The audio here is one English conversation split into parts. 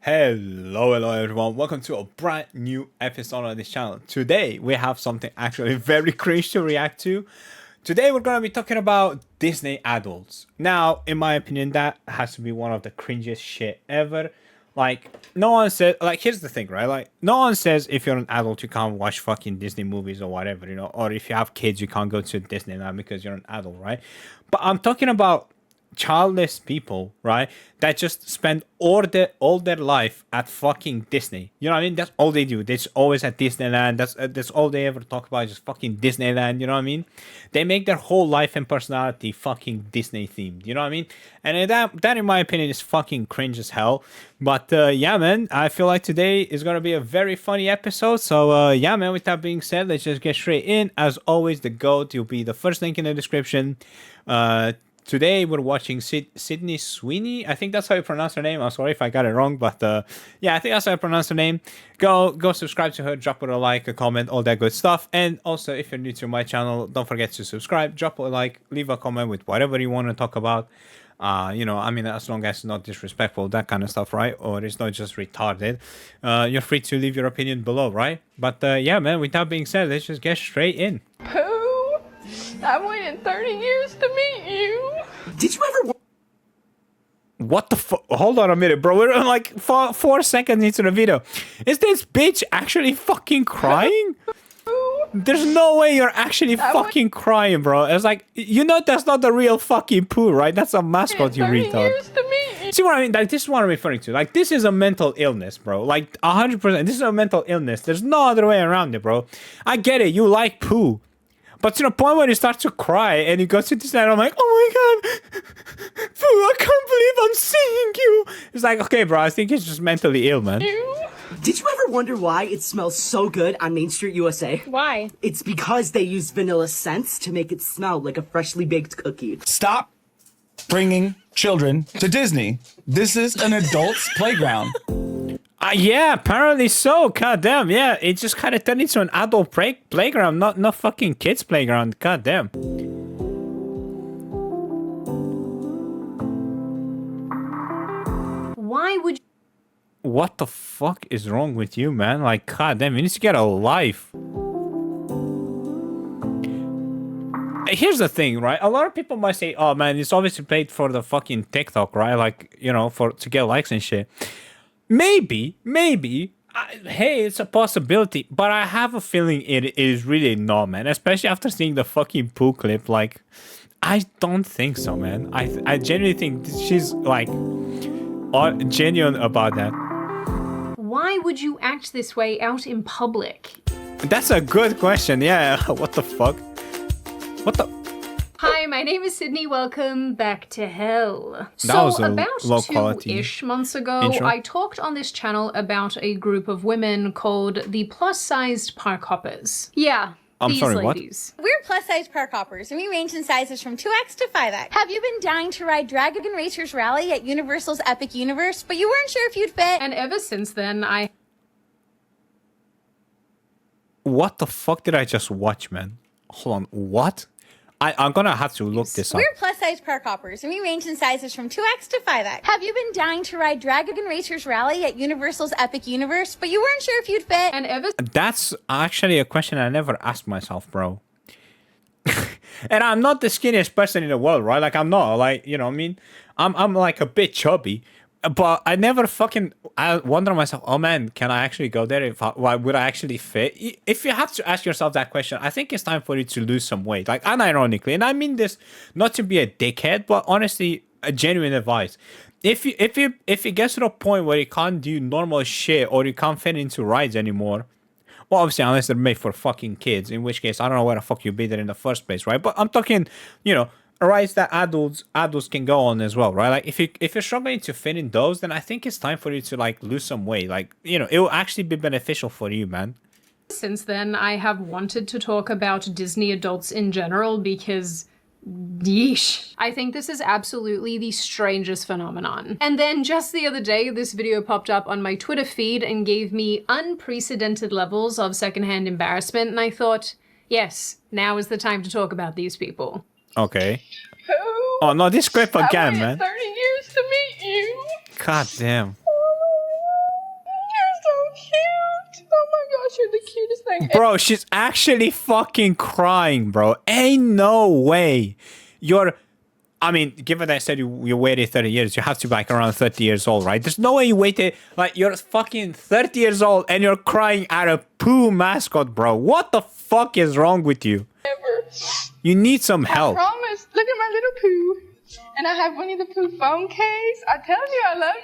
Hello everyone, welcome to a brand new episode on this channel. Today we have something actually very cringe to react to. Today we're going to be talking about Disney adults. Now, in my opinion, that has to be one of the cringiest shit ever. Like, no one says, like, here's the thing, right? Like, no one says if you're an adult you can't watch fucking Disney movies or whatever, you know, or if you have kids you can't go to Disneyland because you're an adult, right? But I'm talking about childless people, right, that just spend all their life at fucking Disney. You know what I mean? That's all they do. They're always at Disneyland. That's all they ever talk about, just fucking Disneyland. You know what I mean? They make their whole life and personality fucking Disney themed. You know what I mean? And that in my opinion is fucking cringe as hell. But yeah, man, I feel like today is gonna be a very funny episode. So yeah, man, with that being said, let's just get straight in. As always, the GOAT will be the first link in the description. Today we're watching Sydney Sweeney. I think that's how you pronounce her name. I'm sorry if I got it wrong, but yeah, I think that's how I pronounce her name. Go subscribe to her, drop her a like, a comment, all that good stuff. And also, if you're new to my channel, don't forget to subscribe, drop a like, leave a comment with whatever you want to talk about. You know, I mean, as long as it's not disrespectful, that kind of stuff, right? Or it's not just retarded. You're free to leave your opinion below, right? But yeah, man, with that being said, let's just get straight in. I waited 30 years to meet you. Did you ever? What the fuck? Hold on a minute, bro. We're like 4 seconds into the video. Is this bitch actually fucking crying? There's no way you're actually fucking crying, bro. It's like, you know, that's not the real fucking Pooh, right? That's a mascot, you retard. See what I mean? Like, this is what I'm referring to. Like, this is a mental illness, bro. Like, 100%. This is a mental illness. There's no other way around it, bro. I get it. You like Pooh. But to the point where you start to cry and you go to this and I'm like, oh my god, Pooh, I can't believe I'm seeing you. It's like, okay, bro, I think he's just mentally ill, man. Did you ever wonder why it smells so good on Main Street, USA? Why? It's because they use vanilla scents to make it smell like a freshly baked cookie. Stop bringing children to Disney. This is an adult's playground. Yeah, apparently so. God damn, yeah. It just kind of turned into an adult playground, not fucking kids playground. God damn. Why would you? What the fuck is wrong with you, man? Like, god damn, you need to get a life. Here's the thing, right? A lot of people might say, oh man, it's obviously played for the fucking TikTok, right? Like, you know, to get likes and shit. Maybe, hey, it's a possibility, but I have a feeling it is really not, man. Especially after seeing the fucking Pooh clip, like, I don't think so, man. I genuinely think she's like genuine about that. Why would you act this way out in public? That's a good question. Yeah, what the fuck? What the? Hi, my name is Sydney. Welcome back to hell. That was a about low quality two-ish months ago, intro. I talked on this channel about a group of women called the plus-sized park hoppers. Yeah, I'm these sorry, what? ladies. We're plus-size park hoppers, and we range in sizes from 2X to 5X. Have you been dying to ride Dragon Racers Rally at Universal's Epic Universe, but you weren't sure if you'd fit? And ever since then, I... What the fuck did I just watch, man? Hold on, what? I'm gonna have to look this up. We're plus-size park hoppers, and we range in sizes from 2X to 5X. Have you been dying to ride Dragon Racers Rally at Universal's Epic Universe, but you weren't sure if you'd fit? And ever... That's actually a question I never asked myself, bro. And I'm not the skinniest person in the world, right? Like, I'm not, like, you know what I mean? I'm like a bit chubby. But I never fucking... I wonder myself, oh man, can I actually go there? Why would I actually fit? If you have to ask yourself that question, I think it's time for you to lose some weight. Like, unironically. And I mean this not to be a dickhead, but honestly, a genuine advice. If it gets to the point where you can't do normal shit or you can't fit into rides anymore, well, obviously, unless they're made for fucking kids, in which case, I don't know where the fuck you'd be there in the first place, right? But I'm talking, you know, rides that adults can go on as well, right? Like, if you're struggling to fit in those, then I think it's time for you to, like, lose some weight. Like, you know, it will actually be beneficial for you, man. Since then, I have wanted to talk about Disney adults in general because... yeesh. I think this is absolutely the strangest phenomenon. And then just the other day, this video popped up on my Twitter feed and gave me unprecedented levels of secondhand embarrassment, and I thought, yes, now is the time to talk about these people. Okay. Oh no, this clip again, man. 30 years to meet you. God damn. crying. Bro, she's actually fucking crying, bro. Ain't no way. I mean, given that I said you waited 30 years, you have to be like around 30 years old, right? There's no way you waited, like, you're fucking 30 years old and you're crying at a poo mascot, bro. What the fuck is wrong with you? Ever. You need some help. I promise. Look at my little poo. And I have Winnie the Pooh phone case. I tell you, I love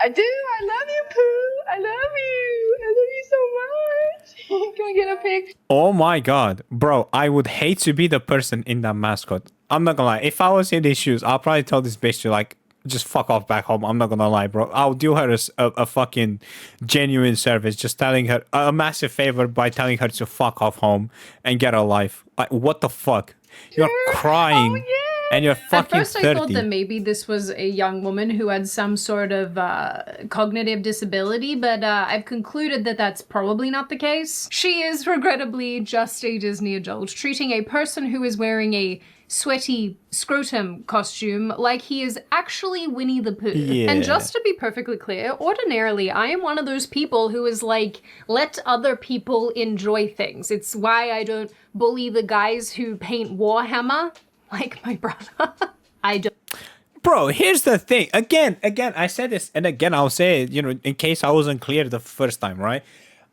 I do. I love you, Pooh. I love you. I love you so much. Can we get a pic? Oh my god. Bro, I would hate to be the person in that mascot. I'm not gonna lie. If I was in these shoes, I'll probably tell this bitch to, like, just fuck off back home. I'm not gonna lie, bro. I'll do her a fucking genuine service, just telling her a massive favor by telling her to fuck off home and get a life. Like, what the fuck? You're crying. Oh, yeah. And you're fucking At first, 30. I thought that maybe this was a young woman who had some sort of cognitive disability, but I've concluded that that's probably not the case. She is regrettably just a Disney adult, treating a person who is wearing a sweaty scrotum costume like he is actually Winnie the Pooh. Yeah. And just to be perfectly clear, ordinarily I am one of those people who is like, let other people enjoy things. It's why I don't bully the guys who paint Warhammer like my brother. I don't. Bro, here's the thing. Again, I said this, and again, I'll say it, in case I wasn't clear the first time, right?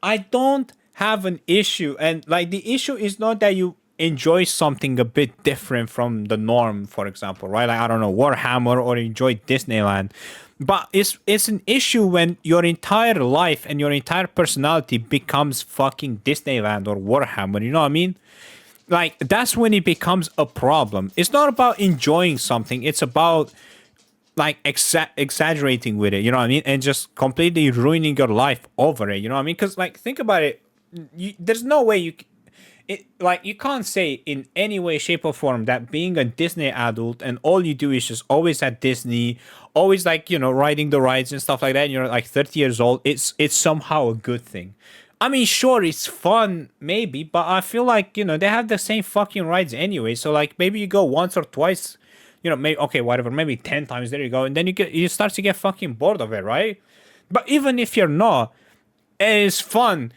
I don't have an issue. And, like, the issue is not that you enjoy something a bit different from the norm, for example, right? Like, I don't know, Warhammer, or enjoy Disneyland. But it's an issue when your entire life and your entire personality becomes fucking Disneyland or Warhammer, you know what I mean? Like, that's when it becomes a problem. It's not about enjoying something. It's about, like, exaggerating with it, you know what I mean? And just completely ruining your life over it, you know what I mean? Because, like, think about it. There's no way you can't say in any way, shape, or form that being a Disney adult and all you do is just always at Disney, always, like, riding the rides and stuff like that, and you're like 30 years old, it's somehow a good thing. I mean, sure, it's fun, maybe, but I feel like, they have the same fucking rides anyway. So, like, maybe you go once or twice, maybe, okay, whatever, maybe 10 times, there you go. And then you start to get fucking bored of it, right? But even if you're not, it's fun.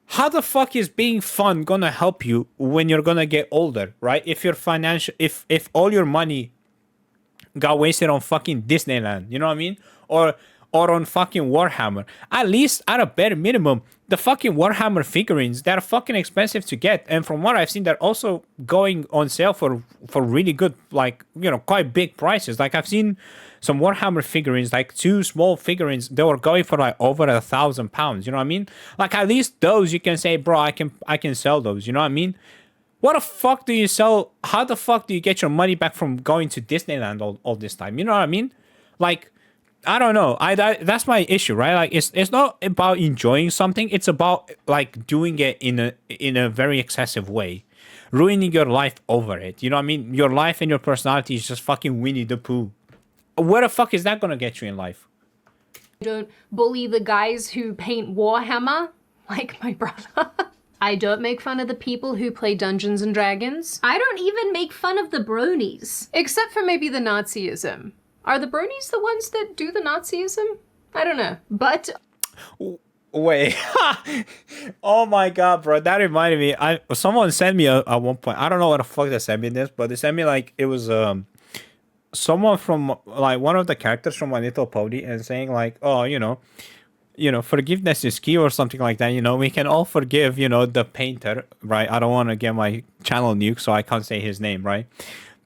How the fuck is being fun gonna help you when you're gonna get older, right? If your if all your money got wasted on fucking Disneyland, you know what I mean? Or on fucking Warhammer. At least, at a bare minimum, the fucking Warhammer figurines, they're fucking expensive to get. And from what I've seen, they're also going on sale for really good, like, quite big prices. Like, I've seen some Warhammer figurines, like 2 small figurines, they were going for like over £1,000, you know what I mean? Like, at least those you can say, bro, I can sell those, you know what I mean? What the fuck do you sell? How the fuck do you get your money back from going to Disneyland all this time? You know what I mean? Like, I don't know. That's my issue, right? Like, it's not about enjoying something. It's about, like, doing it in a very excessive way, ruining your life over it. You know what I mean? Your life and your personality is just fucking Winnie the Pooh. Where the fuck is that gonna get you in life? I don't bully the guys who paint Warhammer like my brother. I don't make fun of the people who play Dungeons and Dragons. I don't even make fun of the bronies, except for maybe the Nazism. Are the bronies the ones that do the Nazism? I don't know, but... Wait. Oh my god, bro. That reminded me. Someone sent me at one point. I don't know what the fuck they sent me this, but they sent me, like, it was someone from, like, one of the characters from My Little Pony, and saying, like, oh, forgiveness is key or something like that. We can all forgive, the painter, right? I don't want to get my channel nuked, so I can't say his name, right?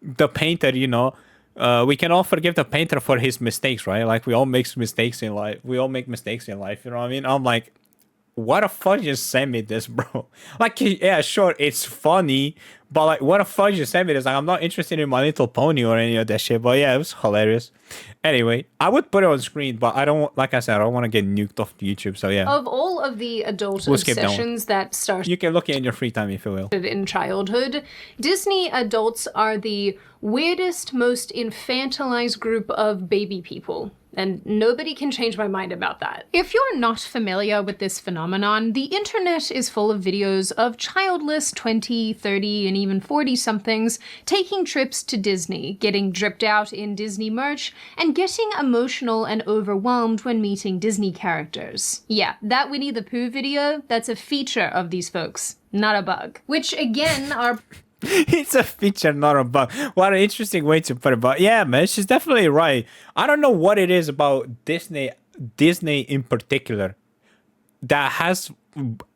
The painter, we can all forgive the painter for his mistakes, right? Like, we all make mistakes in life. You know what I mean? I'm like, what the fuck just sent me this, bro? Like, yeah, sure, it's funny, but, like, what the fuck just sent me this? Like, I'm not interested in My Little Pony or any of that shit, but yeah, it was hilarious. Anyway, I would put it on screen, but I don't, like I said, I don't want to get nuked off YouTube, so yeah. Of all of the adult We'll skip that obsessions that started You can look in your free time, if you will. in childhood, Disney adults are the weirdest, most infantilized group of baby people. And nobody can change my mind about that. If you're not familiar with this phenomenon, the internet is full of videos of childless 20, 30, and even 40-somethings taking trips to Disney, getting dripped out in Disney merch, and getting emotional and overwhelmed when meeting Disney characters. Yeah, that Winnie the Pooh video, that's a feature of these folks, not a bug. Which again are It's a feature, not a bug. What an interesting way to put it. But yeah, man, she's definitely right. I don't know what it is about Disney in particular, that has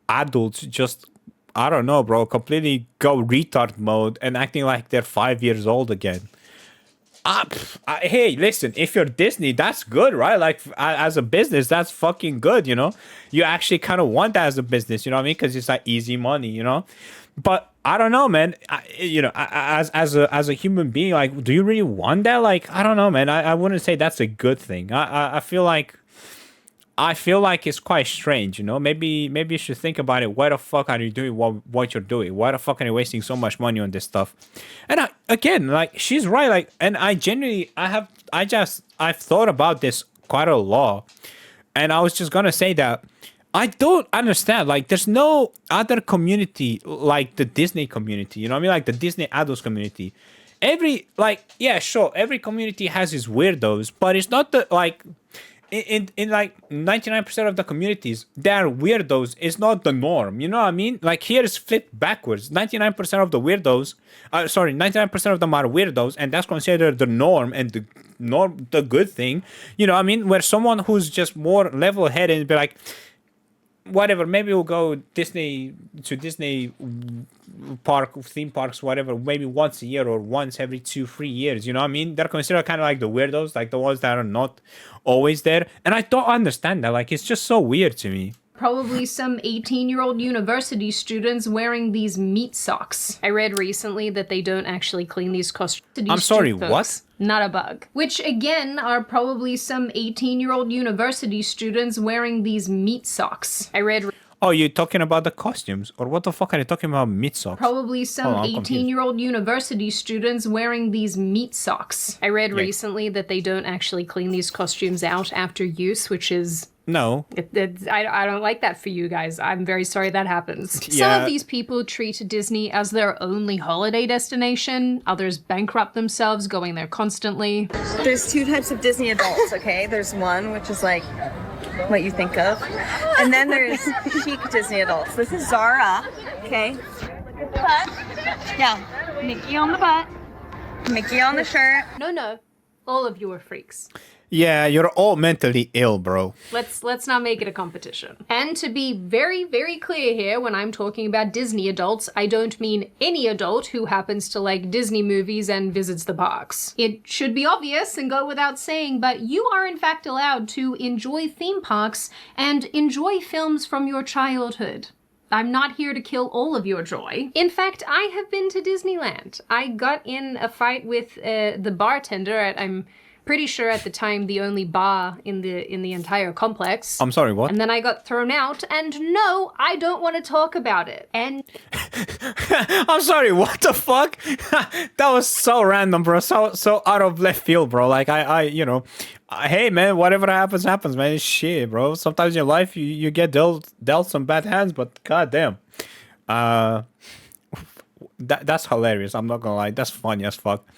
adults just, I don't know, bro, completely go retard mode and acting like they're 5 years old again. Hey, listen, if you're Disney, that's good, right? Like, as a business, that's fucking good, you know? You actually kind of want that as a business, you know what I mean? Because it's like easy money, you know? But I don't know, man. As a human being, like, do you really want that? Like, I don't know, man. I wouldn't say that's a good thing. I feel like it's quite strange, you know? Maybe you should think about it. Why the fuck are you doing what you're doing? Why the fuck are you wasting so much money on this stuff? And again, like, she's right. Like, and I genuinely, I've thought about this quite a lot. And I was just gonna say that I don't understand. Like, there's no other community like the Disney community. You know what I mean? Like the Disney adults community. Every community has its weirdos, but it's not the like. In like 99% of the communities, they're weirdos. It's not the norm. You know what I mean? Like, here is flipped backwards. 99% of the weirdos, 99% of them are weirdos, and that's considered the norm and the good thing. You know what I mean? Where someone who's just more level-headed and be like, whatever, maybe we'll go Disney park, theme parks, whatever, maybe once a year or once every 2-3 years, you know what I mean? They're considered kind of like the weirdos, like the ones that are not always there. And I don't understand that. Like, it's just so weird to me. probably some 18-year-old university students wearing these meat socks. I read recently that they don't actually clean these costumes. I'm sorry, what? Not a bug. Which, again, are probably some 18-year-old university students wearing these meat socks. I read... Oh, you're talking about the costumes? Or what the fuck are you talking about meat socks? Probably some 18-year-old university students wearing these meat socks. I read recently that they don't actually clean these costumes out after use, which is... No. I don't like that for you guys. I'm very sorry that happens. Yeah. Some of these people treat Disney as their only holiday destination. Others bankrupt themselves going there constantly. There's two types of Disney adults, okay? There's one, which is like what you think of. And then there's chic Disney adults. This is Zara, okay? Butt. Yeah, Mickey on the butt. Mickey on the shirt. No. All of you are freaks. Yeah, you're all mentally ill, bro. Let's not make it a competition. And to be very, very clear here, when I'm talking about Disney adults, I don't mean any adult who happens to like Disney movies and visits the parks. It should be obvious and go without saying, but you are in fact allowed to enjoy theme parks and enjoy films from your childhood. I'm not here to kill all of your joy. In fact, I have been to Disneyland. I got in a fight with the bartender at, I'm pretty sure at the time, the only bar in the entire complex. I'm sorry, what? And then I got thrown out, and no, I don't want to talk about it. And I'm sorry, what the fuck? That was so random, bro. So out of left field, bro. Like, hey, man, whatever happens, man. Shit, bro. Sometimes in your life, you get dealt some bad hands, but goddamn. That's hilarious. I'm not gonna lie. That's funny as fuck.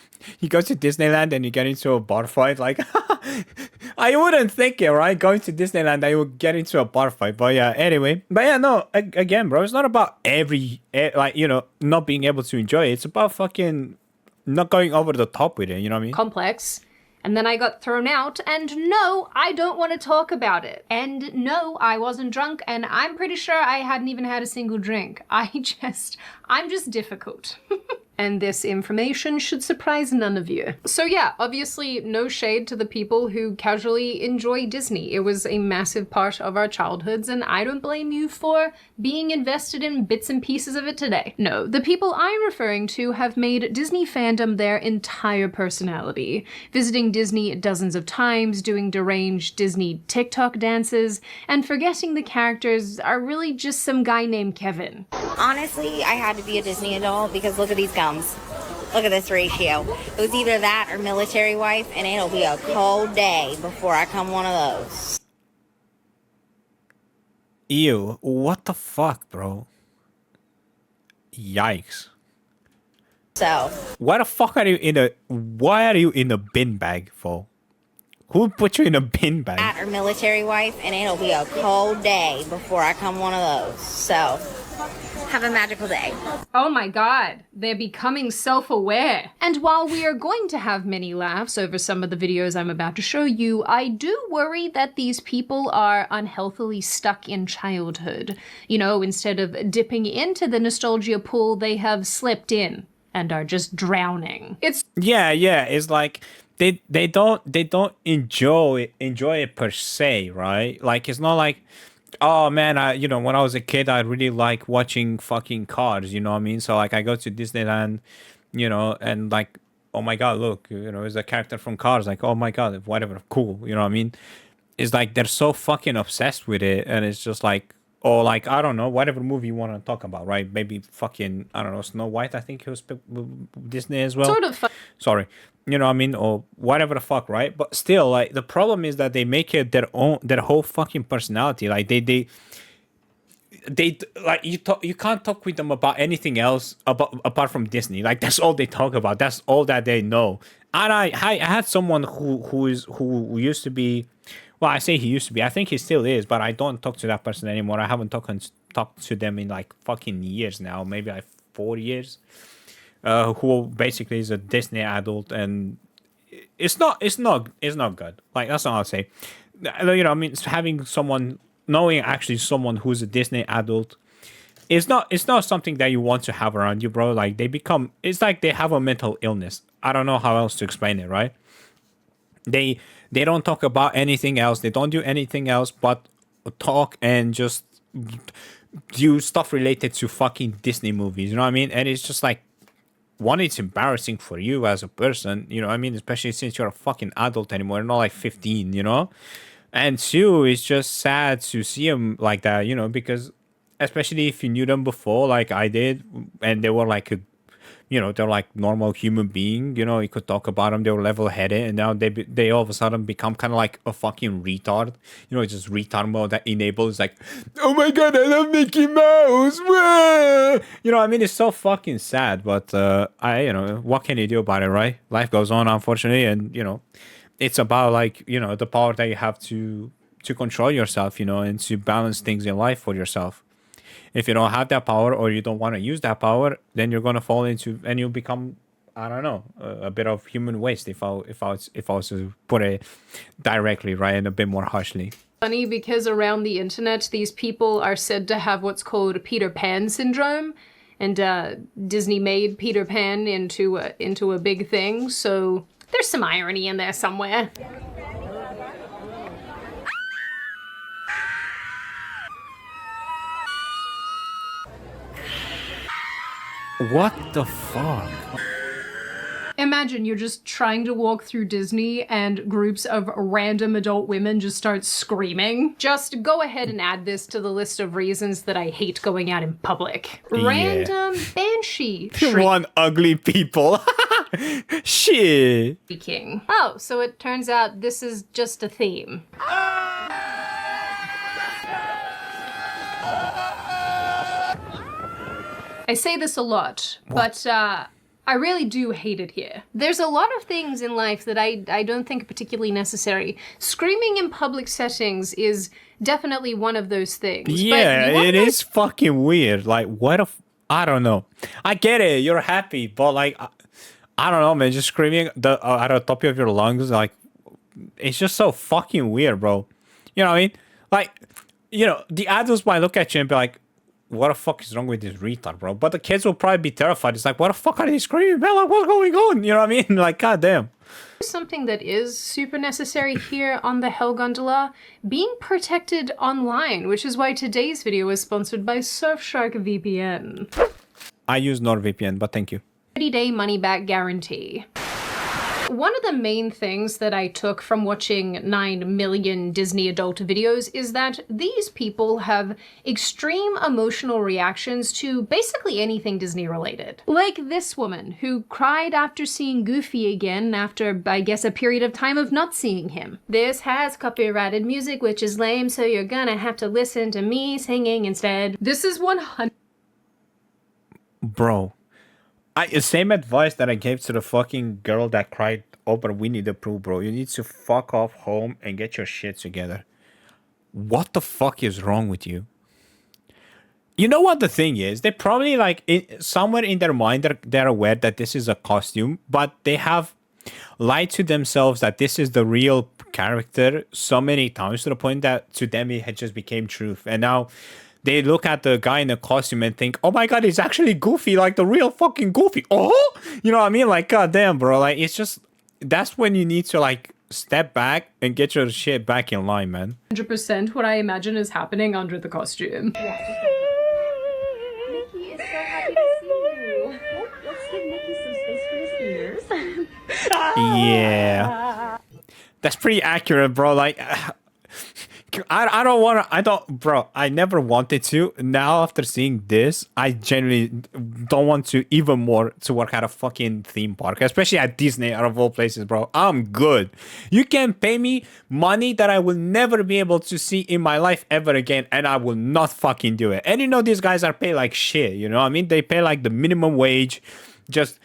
You go to Disneyland and you get into a bar fight. Like, I wouldn't think it, right? Going to Disneyland, I would get into a bar fight. But yeah, anyway. But yeah, no, again, bro, it's not about not being able to enjoy it. It's about fucking not going over the top with it. You know what I mean? Complex. And then I got thrown out, and no, I don't want to talk about it. And no, I wasn't drunk, and I'm pretty sure I hadn't even had a single drink. I'm just difficult. And this information should surprise none of you. So yeah, obviously no shade to the people who casually enjoy Disney. It was a massive part of our childhoods, and I don't blame you for being invested in bits and pieces of it today. No, the people I'm referring to have made Disney fandom their entire personality, visiting Disney dozens of times, doing deranged Disney TikTok dances, and forgetting the characters are really just some guy named Kevin. Honestly, I had to be a Disney adult because look at these gums. Look at this ratio. It was either that or military wife, and it'll be a cold day before I come one of those. Ew, what the fuck, bro? Yikes. So, Why the fuck are you in a... Why are you in a bin bag for? Who put you in a bin bag? that or military wife, and it'll be a cold day before I come one of those. So, have a magical day. Oh my god, they're becoming self-aware. And while we are going to have many laughs over some of the videos I'm about to show you, I do worry that these people are unhealthily stuck in childhood. You know, instead of dipping into the nostalgia pool, they have slipped in and are just drowning. It's Yeah, it's like they don't enjoy it per se, right? Like it's not like, oh man, when I was a kid I really like watching fucking cars, you know what I mean? So like I go to Disneyland, and like, oh my god, look, there's a character from Cars, like, oh my god, whatever, cool, you know what I mean? It's like they're so fucking obsessed with it, and it's just like, or like, I don't know, whatever movie you want to talk about, right? Maybe fucking, I don't know, Snow White, I think it was Disney as well. sort of fun. Sorry. You know what I mean? Or whatever the fuck, right? But still, like, the problem is that they make it their whole fucking personality. Like, they like, you can't talk with them about anything else apart from Disney. Like, that's all they talk about. That's all that they know. And I had someone who used to be, well, I say he used to be, I think he still is, but I don't talk to that person anymore. I haven't talked to them in like fucking years now, maybe like 4 years. Who basically is a Disney adult, and it's not good. Like, that's all I'll say. I mean, knowing actually someone who's a Disney adult, it's not something that you want to have around you, bro. Like, it's like they have a mental illness. I don't know how else to explain it, right? They don't talk about anything else. They don't do anything else but talk and just do stuff related to fucking Disney movies. You know what I mean? And it's just like, one, it's embarrassing for you as a person, you know what I mean? Especially since you're a fucking adult anymore, not like 15, you know? And two, it's just sad to see them like that, because especially if you knew them before, like I did, and they were like they're like normal human being, you could talk about them, they were level-headed, and now they all of a sudden become kind of like a fucking retard, it's just retard mode that enables, like, oh my god, I love Mickey Mouse, you know what I mean? It's so fucking sad, but what can you do about it, right? Life goes on, unfortunately, and it's about like, the power that you have to control yourself, and to balance things in life for yourself. If you don't have that power, or you don't want to use that power, then you're gonna fall into, and you'll become, I don't know, a bit of human waste. If I was to put it directly, right, and a bit more harshly. Funny because around the internet, these people are said to have what's called Peter Pan syndrome, and Disney made Peter Pan into a big thing. So there's some irony in there somewhere. What the fuck? Imagine you're just trying to walk through Disney and groups of random adult women just start screaming. Just go ahead and add this to the list of reasons that I hate going out in public. Yeah. Random banshee One ugly people. Shit. shrieking. Oh, so it turns out this is just a theme. I say this a lot, but I really do hate it here. There's a lot of things in life that I don't think are particularly necessary. Screaming in public settings is definitely one of those things. Yeah, it is fucking weird. Like, I don't know. I get it, you're happy, but like, I don't know, man, just screaming at the top of your lungs, like, it's just so fucking weird, bro. You know what I mean? Like, the adults might look at you and be like, what the fuck is wrong with this retard, bro? But the kids will probably be terrified. It's like, what the fuck are they screaming, man? Like, what's going on? You know what I mean? Like, goddamn. Something that is super necessary here on the Hell Gondola, being protected online, which is why today's video is sponsored by Surfshark VPN. I use NordVPN, but thank you. 30-day money-back guarantee. one of the main things that I took from watching 9 million Disney adult videos is that these people have extreme emotional reactions to basically anything Disney related. Like this woman who cried after seeing Goofy again after, I guess, a period of time of not seeing him. This has copyrighted music, which is lame, so you're gonna have to listen to me singing instead. This is 100. Bro, same advice that I gave to the fucking girl that cried over Winnie the Pooh, bro. You need to fuck off home and get your shit together. What the fuck is wrong with you? You know what the thing is? They probably like somewhere in their mind they're aware that this is a costume, but they have lied to themselves that this is the real character so many times to the point that to them it had just became truth. And now they look at the guy in the costume and think, oh my god, he's actually Goofy, like the real fucking Goofy. Oh, you know what I mean? Like, god damn, bro. Like, it's just, that's when you need to like step back and get your shit back in line, man. 100% what I imagine is happening under the costume. Mickey is so happy to see you. Let's give Mickey some space for his ears. Yeah. That's pretty accurate, bro. Like, bro, I never wanted to. Now, after seeing this, I genuinely don't want to even more to work at a fucking theme park, especially at Disney, out of all places, bro. I'm good. You can pay me money that I will never be able to see in my life ever again, and I will not fucking do it. And you know, these guys are paid like shit, you know what I mean? They pay like the minimum wage. Just,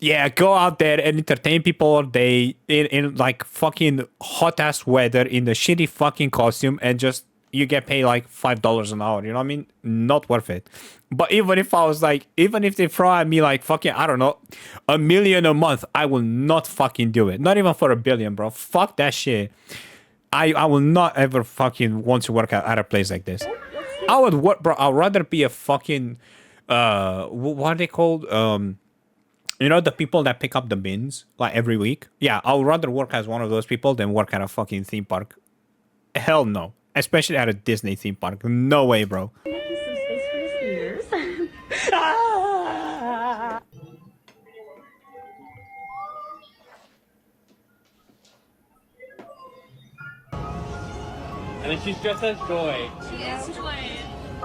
yeah, go out there and entertain people all day in like fucking hot ass weather in the shitty fucking costume, and just you get paid like $5 an hour. You know what I mean? Not worth it. But even if I was like, even if they throw at me like fucking, I don't know, $1 million a month, I will not fucking do it. Not even for $1 billion, bro. Fuck that shit. I will not ever fucking want to work at a place like this. I would work, bro. I'd rather be a fucking what are they called? You know, the people that pick up the bins like every week? Yeah, I would rather work as one of those people than work at a fucking theme park. Hell no. Especially at a Disney theme park. No way, bro. Mickey some space for his ears. And she's dressed as Joy.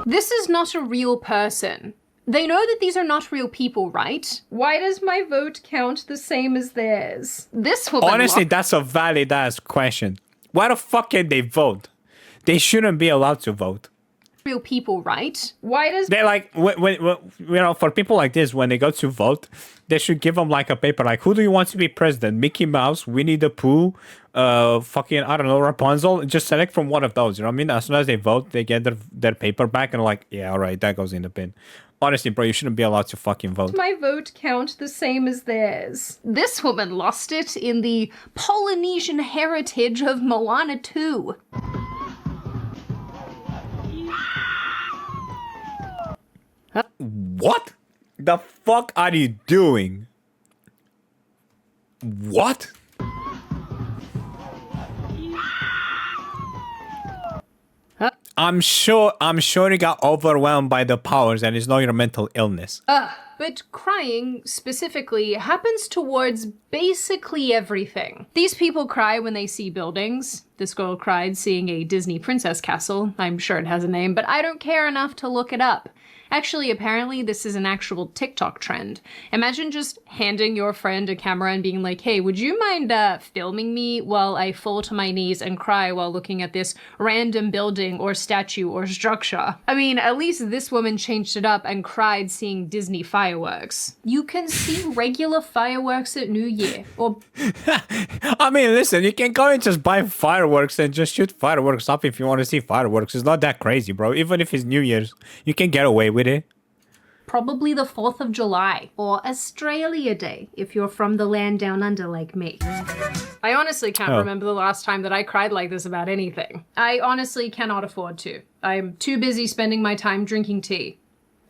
This is not a real person. They know that these are not real people, right? Why does my vote count the same as theirs? This woman. Honestly, that's a valid ass question. Why the fuck can they vote? They shouldn't be allowed to vote. Real people, right? Why does they like when you know, for people like this, when they go to vote, they should give them like a paper like, who do you want to be president? Mickey Mouse, Winnie the Pooh, fucking, I don't know, Rapunzel. Just select from one of those, you know what I mean? As soon as they vote, they get their paper back and like, yeah, all right, that goes in the bin. Honestly, bro, you shouldn't be allowed to fucking vote. my vote count the same as theirs? This woman lost it in the Polynesian heritage of Moana 2. What the fuck are you doing? What? I'm sure you got overwhelmed by the powers and it's not your mental illness. But crying, specifically, happens towards basically everything. These people cry when they see buildings. This girl cried seeing a Disney princess castle. I'm sure it has a name, but I don't care enough to look it up. Actually, apparently this is an actual TikTok trend. Imagine just handing your friend a camera and being like, hey, would you mind filming me while I fall to my knees and cry while looking at this random building or statue or structure? I mean, at least this woman changed it up and cried seeing Disney fireworks. You can see regular fireworks at New Year, or... I mean, listen, you can go and just buy fireworks and just shoot fireworks up if you want to see fireworks. It's not that crazy, bro. Even if it's New Year's, you can get away with it. Probably the 4th of July, or Australia Day, if you're from the land down under like me. I honestly can't remember the last time that I cried like this about anything. I honestly cannot afford to. I'm too busy spending my time drinking tea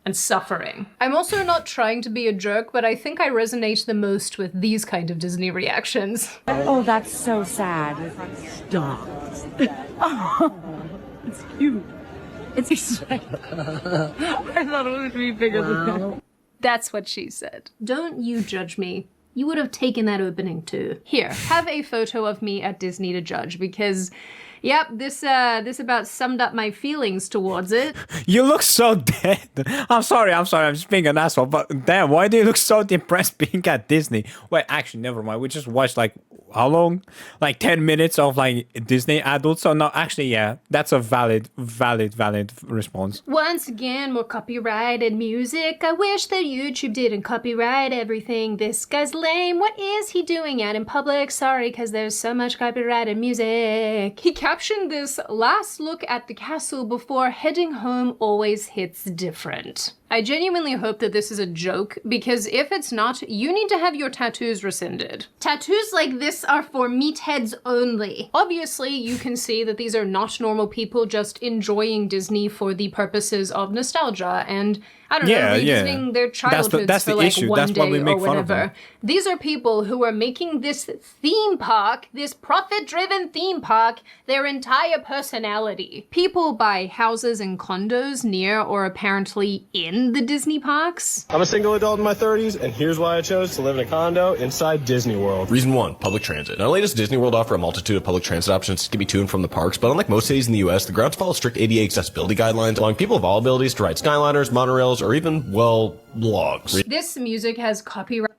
and suffering. I'm also not trying to be a jerk, but I think I resonate the most with these kind of Disney reactions. Oh, that's so sad. Stop. Oh, it's cute. It's I thought it would be bigger than that. That's what she said. Don't you judge me. you would have taken that opening too. Here, have a photo of me at Disney to judge, because yep, this about summed up my feelings towards it. You look so dead. I'm sorry, I'm just being an asshole, but damn, why do you look so depressed being at Disney? Wait, actually, never mind. We just watched like, how long? Like 10 minutes of like Disney adults. So no, actually, yeah, that's a valid response. Once again, more copyrighted music. I wish that YouTube didn't copyright everything. This guy's lame. What is he doing out in public? Sorry, because there's so much copyrighted music. He captioned this: last look at the castle before heading home always hits different. I genuinely hope that this is a joke, because if it's not, you need to have your tattoos rescinded. Tattoos like this are for meatheads only. Obviously, you can see that these are not normal people just enjoying Disney for the purposes of nostalgia and, I don't know, revisiting their childhoods for like one day or whatever. These are people who are making this theme park, this profit-driven theme park, their entire personality. People buy houses and condos near or apparently in the Disney parks. I'm a single adult in my 30s, and here's why I chose to live in a condo inside Disney World. Reason 1, public transit. Not only does Disney World offer a multitude of public transit options to get me to and from the parks, but unlike most cities in the US, the grounds follow strict ADA accessibility guidelines, allowing people of all abilities to ride Skyliners, monorails, or even, well, logs. This music has copyright.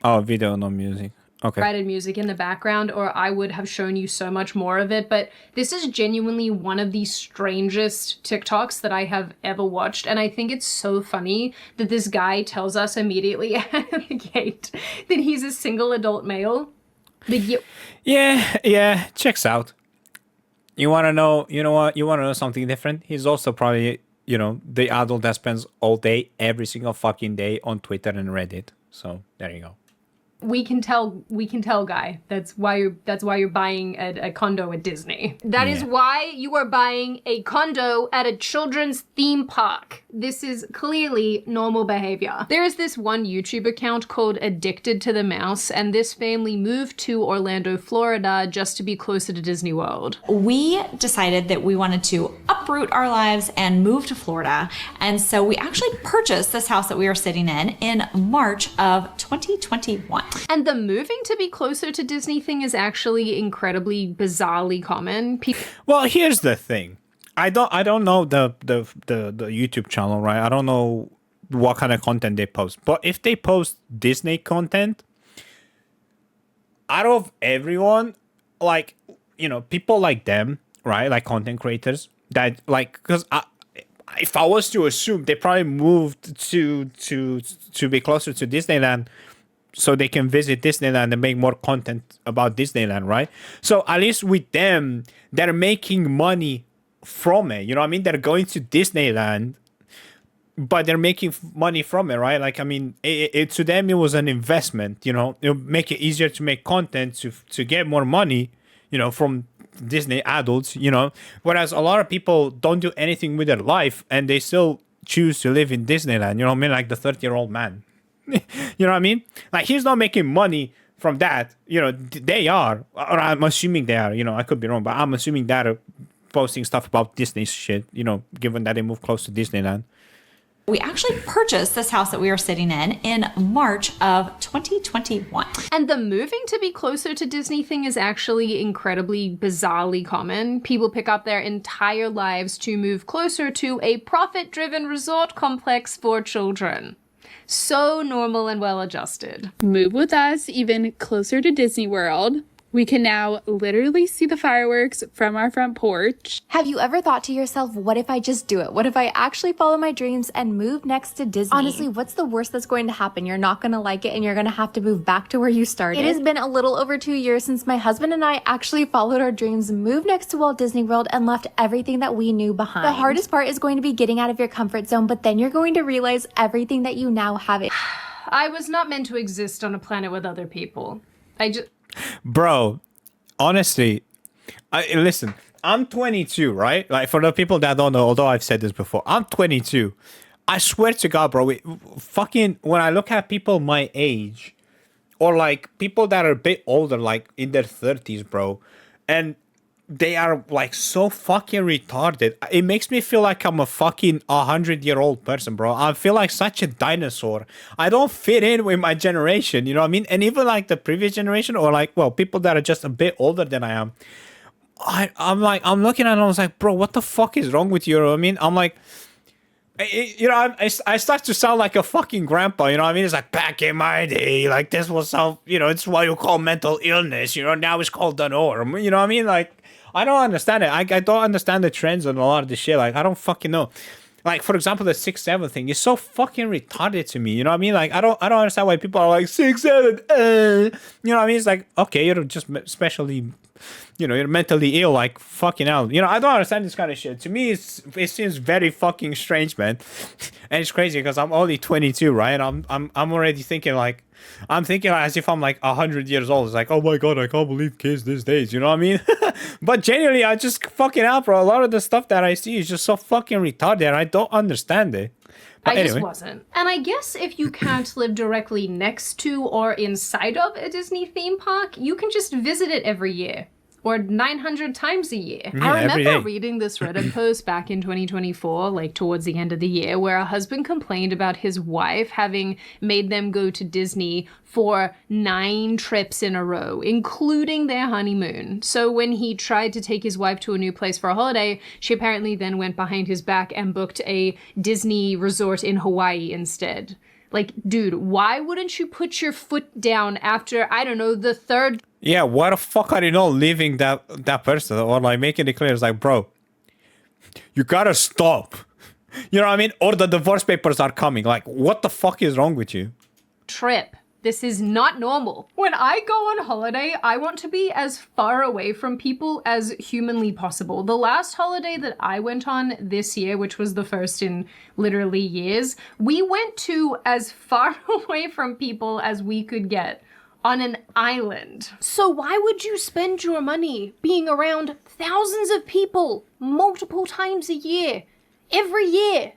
Oh, video, no music. Okay. Copyrighted music in the background, or I would have shown you so much more of it, but this is genuinely one of the strangest TikToks that I have ever watched, and I think it's so funny that this guy tells us immediately at the gate that he's a single adult male. Yeah, checks out. You want to know, you know what, you want to know something different? He's also probably, you know, the adult that spends all day, every single fucking day on Twitter and Reddit. So, there you go. We can tell, guy. That's why you're buying a condo at Disney. That is why you are buying a condo at a children's theme park. This is clearly normal behavior. There is this one YouTube account called Addicted to the Mouse, and this family moved to Orlando, Florida, just to be closer to Disney World. We decided that we wanted to uproot our lives and move to Florida, and so we actually purchased this house that we are sitting in March of 2021. And the moving to be closer to Disney thing is actually incredibly bizarrely common. Well, here's the thing. I don't know the YouTube channel, right? I don't know what kind of content they post. But if they post Disney content, out of everyone, like, you know, people like them, right? Like content creators that like, because if I was to assume, they probably moved to be closer to Disneyland, so they can visit Disneyland and make more content about Disneyland, right? So at least with them, they're making money from it. You know what I mean? They're going to Disneyland, but they're making money from it, right? Like, I mean, to them, it was an investment, you know? It'll make it easier to make content to get more money, you know, from Disney adults, you know? Whereas a lot of people don't do anything with their life and they still choose to live in Disneyland, you know what I mean? Like the 30-year-old man. You know what I mean? Like, he's not making money from that. You know, they are. Or I'm assuming they are. You know, I could be wrong, but I'm assuming that are posting stuff about Disney shit, you know, given that they move close to Disneyland. We actually purchased this house that we are sitting in March of 2021. And the moving to be closer to Disney thing is actually incredibly bizarrely common. People pick up their entire lives to move closer to a profit-driven resort complex for children. So normal and well-adjusted. Move with us even closer to Disney World. We can now literally see the fireworks from our front porch. Have you ever thought to yourself, what if I just do it? What if I actually follow my dreams and move next to Disney? Honestly, what's the worst that's going to happen? You're not going to like it and you're going to have to move back to where you started. It has been a little over 2 years since my husband and I actually followed our dreams, moved next to Walt Disney World, and left everything that we knew behind. The hardest part is going to be getting out of your comfort zone, but then you're going to realize everything that you now have. I was not meant to exist on a planet with other people. Bro, honestly, listen, I'm 22, right? Like, for the people that don't know, although I've said this before, I'm 22. I swear to God, bro, fucking, when I look at people my age, or like people that are a bit older, like in their 30s, bro, and they are like so fucking retarded. It makes me feel like I'm a fucking 100-year-old person, bro. I feel like such a dinosaur. I don't fit in with my generation, you know what I mean? And even like the previous generation, or like, well, people that are just a bit older than I am. I'm looking at it, I was like, bro, what the fuck is wrong with you? You know what I mean? I'm like, you know, I start to sound like a fucking grandpa, you know what I mean? It's like, back in my day, like, this was how, you know, it's what you call mental illness, you know, now it's called the norm, you know what I mean? Like, I don't understand it. I don't understand the trends on a lot of this shit. Like, I don't fucking know. Like, for example, the 6'7" thing is so fucking retarded to me, you know what I mean? Like, I don't understand why people are like, 6'7", you know what I mean? It's like, okay, you're just especially, you know, you're mentally ill, like, fucking hell. You know, I don't understand this kind of shit. To me, it seems very fucking strange, man. And it's crazy because I'm only 22, right? I'm already thinking like, I'm thinking as if I'm like 100 years old. It's like, oh my god, I can't believe kids these days. You know what I mean? But genuinely, I just fucking out, bro. A lot of the stuff that I see is just so fucking retarded. I don't understand it. But I anyway. just wasn't. And I guess if you can't live directly next to or inside of a Disney theme park, you can just visit it every year. Or 900 times a year. Yeah, I every remember day. reading this Reddit post back in 2024, like towards the end of the year, where a husband complained about his wife having made them go to Disney for 9 trips in a row, including their honeymoon. So when he tried to take his wife to a new place for a holiday, she apparently then went behind his back and booked a Disney resort in Hawaii instead. Like, dude, why wouldn't you put your foot down after, I don't know, the third... Yeah, why the fuck are you not leaving that person or like making it clear? It's like, bro, you gotta stop. You know what I mean? Or the divorce papers are coming. Like, what the fuck is wrong with you? trip. This is not normal. When I go on holiday, I want to be as far away from people as humanly possible. The last holiday that I went on this year, which was the first in literally years, we went to as far away from people as we could get on an island. So why would you spend your money being around thousands of people multiple times a year, every year?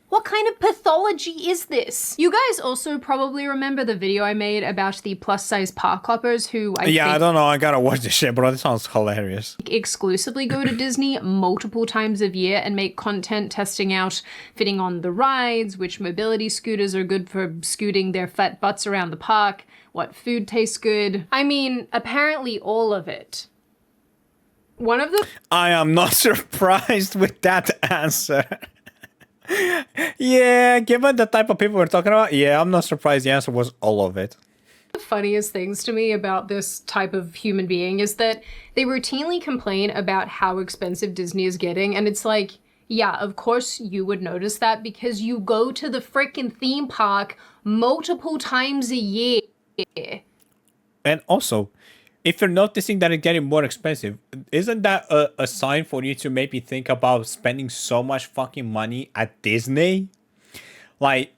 What kind of pathology is this? You guys also probably remember the video I made about the plus-size park hoppers who I don't know. I gotta watch this shit, bro. This sounds hilarious. Exclusively go to Disney multiple times a year and make content testing out fitting on the rides, which mobility scooters are good for scooting their fat butts around the park, what food tastes good. I mean, apparently all of it. One of the... I am not surprised with that answer. Yeah, given the type of people we're talking about, yeah, I'm not surprised the answer was all of it. The funniest things to me about this type of human being is that they routinely complain about how expensive Disney is getting, and it's like, yeah, of course you would notice that because you go to the frickin' theme park multiple times a year. And also, if you're noticing that it's getting more expensive, isn't that a sign for you to maybe think about spending so much fucking money at Disney? Like,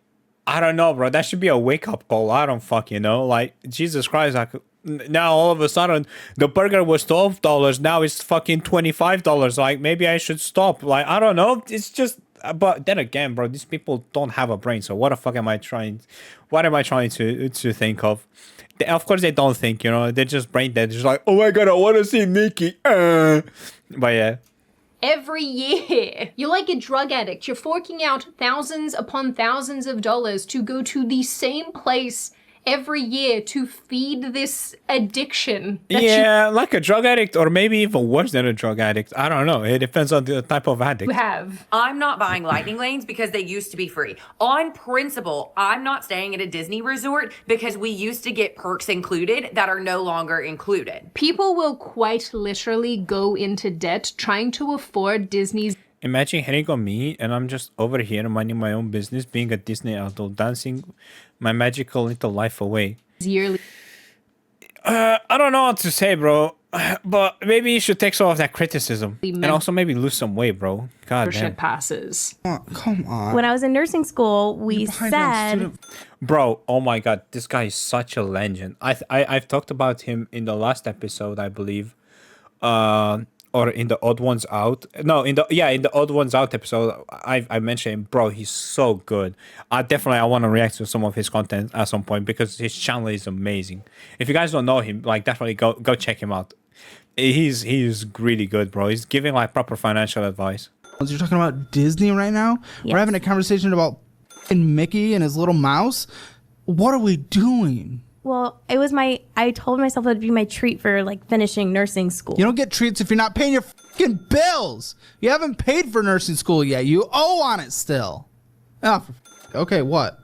I don't know, bro. That should be a wake-up call. I don't fucking know. Like, Jesus Christ, like, now all of a sudden, the burger was $12. Now it's fucking $25. Like, maybe I should stop. Like, I don't know. It's just... But then again, bro, these people don't have a brain. So what the fuck am I trying... What am I trying to think of? Of course they don't think, you know, they're just brain dead. They're just like, oh my god, I want to see Mickey. But yeah. Every year. You're like a drug addict. You're forking out thousands upon thousands of dollars to go to the same place every year to feed this addiction. Yeah, like a drug addict, or maybe even worse than a drug addict. I don't know. It depends on the type of addict. You have. I'm not buying lightning lanes because they used to be free. On principle, I'm not staying at a Disney resort because we used to get perks included that are no longer included. People will quite literally go into debt trying to afford Disney's... Imagine hitting on me and I'm just over here minding my own business, being a Disney adult, dancing my magical little life away. Yearly. I don't know what to say, bro. But maybe you should take some of that criticism. And also maybe lose some weight, bro. God damn. Passes. Oh, come on. When I was in nursing school, we said... Bro, oh my god, this guy is such a legend. I've talked about him in the last episode, I believe. Or in the Odd Ones Out. No, in the Odd Ones Out episode, I mentioned him. Bro, he's so good. I want to react to some of his content at some point because his channel is amazing. If you guys don't know him, like, definitely go check him out. He's really good, bro. He's giving like proper financial advice. You're talking about Disney right now? Yes. We're having a conversation about f***ing Mickey and his little mouse. What are we doing? Well, I told myself it would be my treat for like finishing nursing school. You don't get treats if you're not paying your f***ing bills. You haven't paid for nursing school yet. You owe on it still. Oh, okay, what?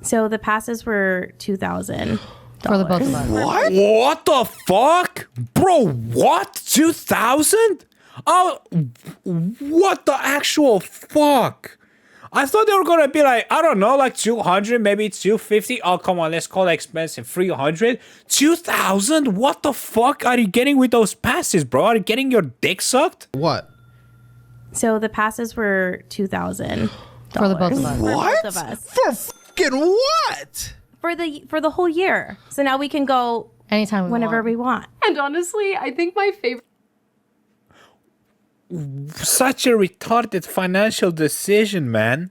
So the passes were $2,000 For the both of us. What? What the fuck? Bro, what? 2,000? Oh, what the actual fuck? I thought they were gonna be like, I don't know, like 200, maybe 250. Oh, come on, let's call it expensive. 300? 2,000? What the fuck are you getting with those passes, bro? Are you getting your dick sucked? What? So the passes were $2,000 For the both of us. What? Both of us. For f***ing what? For the whole year. So now we can go anytime whenever we want. And honestly, I think my favorite Such a retarded financial decision, man.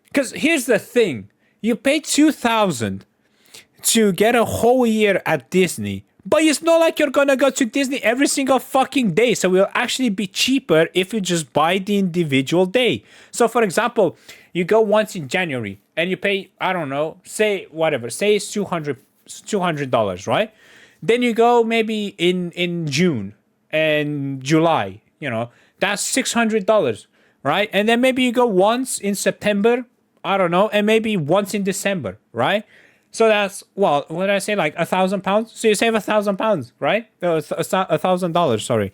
Because here's the thing. You pay 2,000 to get a whole year at Disney. But it's not like you're gonna go to Disney every single fucking day. So it will actually be cheaper if you just buy the individual day. So for example, you go once in January and you pay, I don't know, say it's $200, right? Then you go maybe in June and July, you know, that's $600, right? And then maybe you go once in September, I don't know, and maybe once in December, right? So that's, well, what did I say, like £1,000? So you save £1,000, right? $1,000, sorry.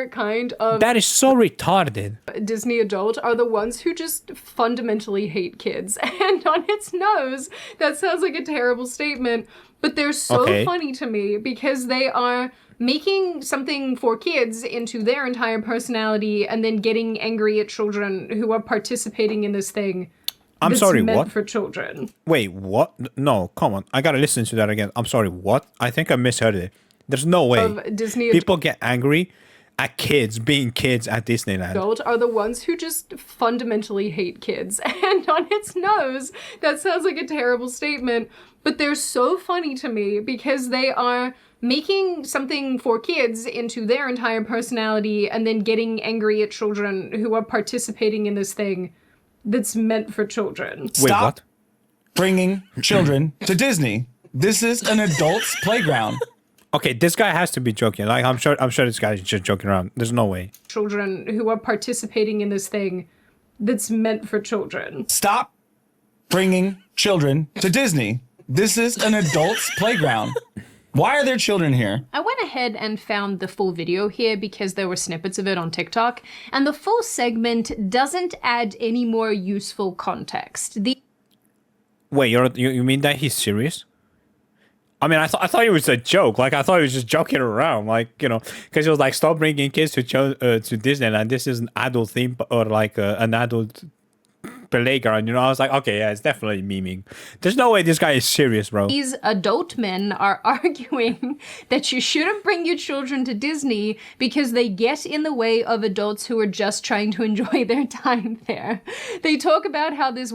kind of That is so retarded. Disney adult are the ones who just fundamentally hate kids. And on its nose, that sounds like a terrible statement, but they're so funny to me because they are making something for kids into their entire personality and then getting angry at children who are participating in this thing. I'm that's sorry, meant what? for children. Wait, what? No, come on. I gotta listen to that again. I'm sorry, what? I think I misheard it. There's no way. Of Disney people get angry at kids being kids at Disneyland. Adult are the ones who just fundamentally hate kids. And on its nose, that sounds like a terrible statement, but they're so funny to me because they are making something for kids into their entire personality and then getting angry at children who are participating in this thing that's meant for children. Stop what? Bringing children to Disney. This is an adult's playground. Okay, this guy has to be joking. Like I'm sure this guy is just joking around. There's no way. Children who are participating in this thing that's meant for children. Stop bringing children to Disney. This is an adult's playground. Why are there children here? I went ahead and found the full video here because there were snippets of it on TikTok, and the full segment doesn't add any more useful context. Wait, you mean that he's serious? I mean, I thought it was a joke. Like, I thought he was just joking around. Like, you know, because he was like, stop bringing kids to Disneyland. This is an adult theme or like an adult playground. You know, I was like, okay, yeah, it's definitely memeing. There's no way this guy is serious, bro. These adult men are arguing that you shouldn't bring your children to Disney because they get in the way of adults who are just trying to enjoy their time there. They talk about how this...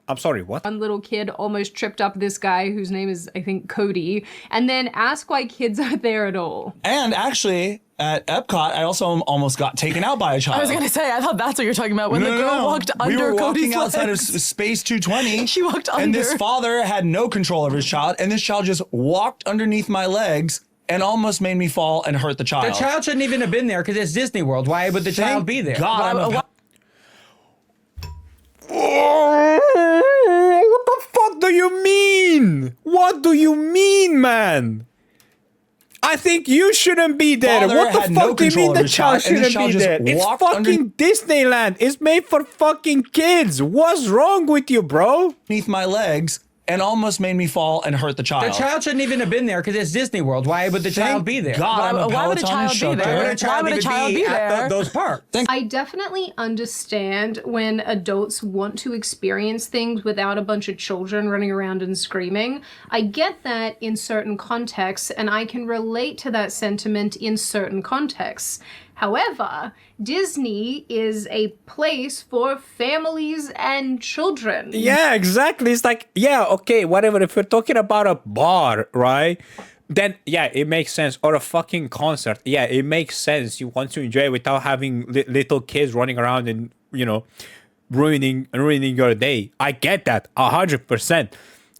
I'm sorry, what? One little kid almost tripped up this guy whose name is, I think, Cody, and then ask why kids are there at all. And actually, at Epcot, I also almost got taken out by a child. I was going to say, I thought that's what you're talking about when the girl walked under We were Cody's walking outside of legs. Space 220. She walked under. And this father had no control over his child, and this child just walked underneath my legs and almost made me fall and hurt the child. The child shouldn't even have been there because it's Disney World. Why would the child be there? God, what the fuck do you mean? What do you mean, man? I think you shouldn't be there. Father What the had fuck no do you control mean of the his child child, and this shouldn't be child just there? It's walked fucking Disneyland. It's made for fucking kids. What's wrong with you, bro? Underneath my legs and almost made me fall and hurt the child. The child shouldn't even have been there because it's Disney World. Why would the child be there? God, I'm a why would a Peloton child be instructor. there? Why would a child even be at those parks? I definitely understand when adults want to experience things without a bunch of children running around and screaming. I get that in certain contexts, and I can relate to that sentiment in certain contexts. However, Disney is a place for families and children. Yeah, exactly. It's like, yeah, okay, whatever. If we're talking about a bar, right? then yeah, it makes sense. Or a fucking concert, yeah, it makes sense. You want to enjoy it without having little kids running around and, you know, ruining your day. I get that 100%.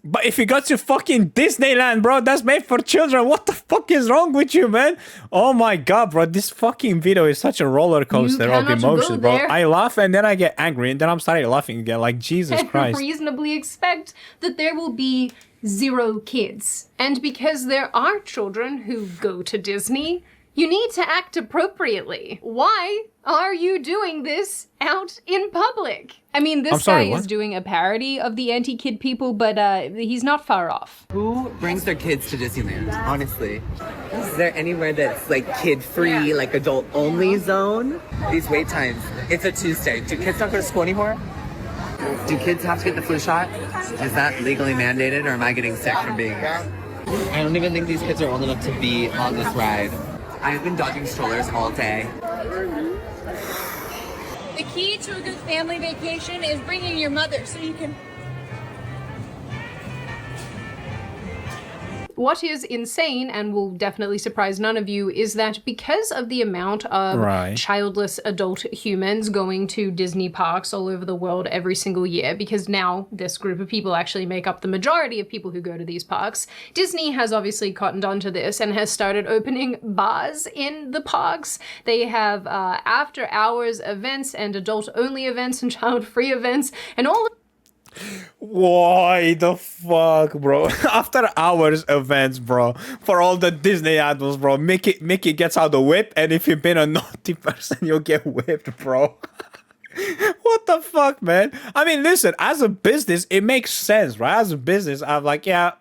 But if you got to fucking Disneyland, bro, that's made for children. What the fuck is wrong with you, man? Oh my god, bro, this fucking video is such a roller coaster of emotions, bro. I laugh and then I get angry and then I'm starting laughing again. Like, Jesus Christ. Reasonably expect that there will be 0 kids. And because there are children who go to Disney, you need to act appropriately. Why are you doing this out in public? I mean, this guy is doing a parody of the anti-kid people, but he's not far off. Who brings their kids to Disneyland, honestly? Is there anywhere that's like kid-free, like adult-only zone? These wait times, it's a Tuesday. Do kids not go to school anymore? Do kids have to get the flu shot? Is that legally mandated, or am I getting sick from being here? I don't even think these kids are old enough to be on this ride. I've been dodging strollers all day. The key to a good family vacation is bringing your mother so you can... What is insane, and will definitely surprise none of you, is that because of the amount of childless adult humans going to Disney parks all over the world every single year, because now this group of people actually make up the majority of people who go to these parks, Disney has obviously cottoned onto this and has started opening bars in the parks. They have after-hours events and adult-only events and child-free events and all. Why the fuck, bro? After hours events, bro, for all the Disney adults, bro. Mickey gets out the whip, and if you've been a naughty person, you'll get whipped, bro. What the fuck, man? I mean, listen, as a business, it makes sense, right? As a business, I'm like, yeah,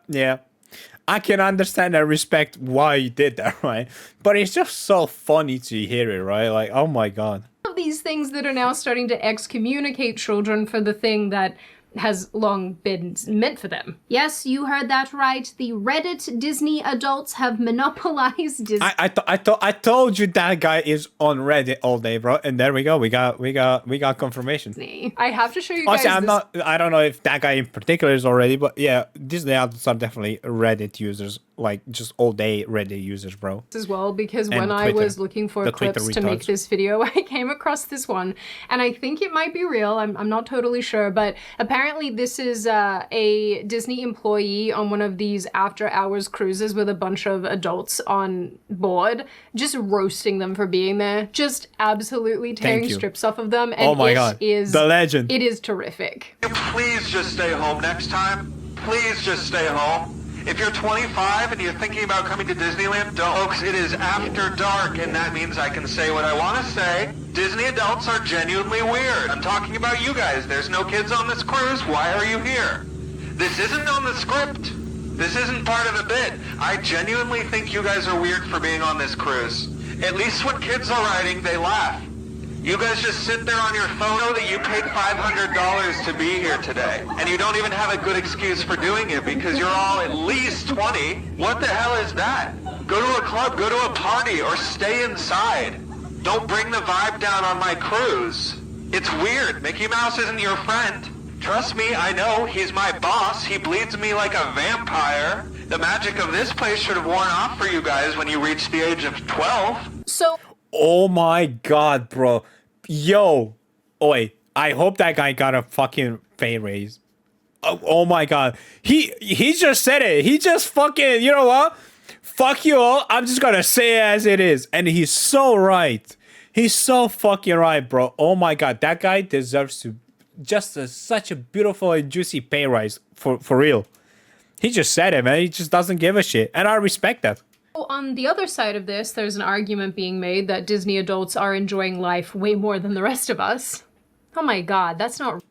I can understand and respect why you did that, right? But it's just so funny to hear it, right? Like, oh my god. Of these things that are now starting to excommunicate children for the thing that has long been meant for them. Yes, you heard that right. The Reddit Disney adults have monopolized Disney. I told you that guy is on Reddit all day, bro. And there we go. We got confirmation. I have to show you guys. I don't know if that guy in particular is already, but yeah, Disney adults are definitely Reddit users, like just all day Reddit users, bro. As well, because when I was looking for clips to make this video, I came across this one, and I think it might be real. I'm not totally sure, but apparently this is a Disney employee on one of these after-hours cruises with a bunch of adults on board, just roasting them for being there, just absolutely tearing strips off of them. And oh my god, the legend. It is terrific. Please just stay home next time. Please just stay home. If you're 25 and you're thinking about coming to Disneyland, don't. Folks, it is after dark, and that means I can say what I want to say. Disney adults are genuinely weird. I'm talking about you guys. There's no kids on this cruise. Why are you here? This isn't on the script. This isn't part of the bit. I genuinely think you guys are weird for being on this cruise. At least when kids are riding, they laugh. You guys just sit there on your phone, know that you paid $500 to be here today, and you don't even have a good excuse for doing it because you're all at least 20. What the hell is that? Go to a club, go to a party, or stay inside. Don't bring the vibe down on my cruise. It's weird. Mickey Mouse isn't your friend. Trust me, I know. He's my boss. He bleeds me like a vampire. The magic of this place should have worn off for you guys when you reached the age of 12. So... Oh my god, bro. Yo. Oi. I hope that guy got a fucking pay raise. Oh my god. He just said it. He just fucking, you know what? Fuck you all. I'm just gonna say it as it is. And he's so right. He's so fucking right, bro. Oh my god. That guy deserves to just such a beautiful and juicy pay rise. For real. He just said it, man. He just doesn't give a shit. And I respect that. On the other side of this, there's an argument being made that Disney adults are enjoying life way more than the rest of us. Oh my god, that's not...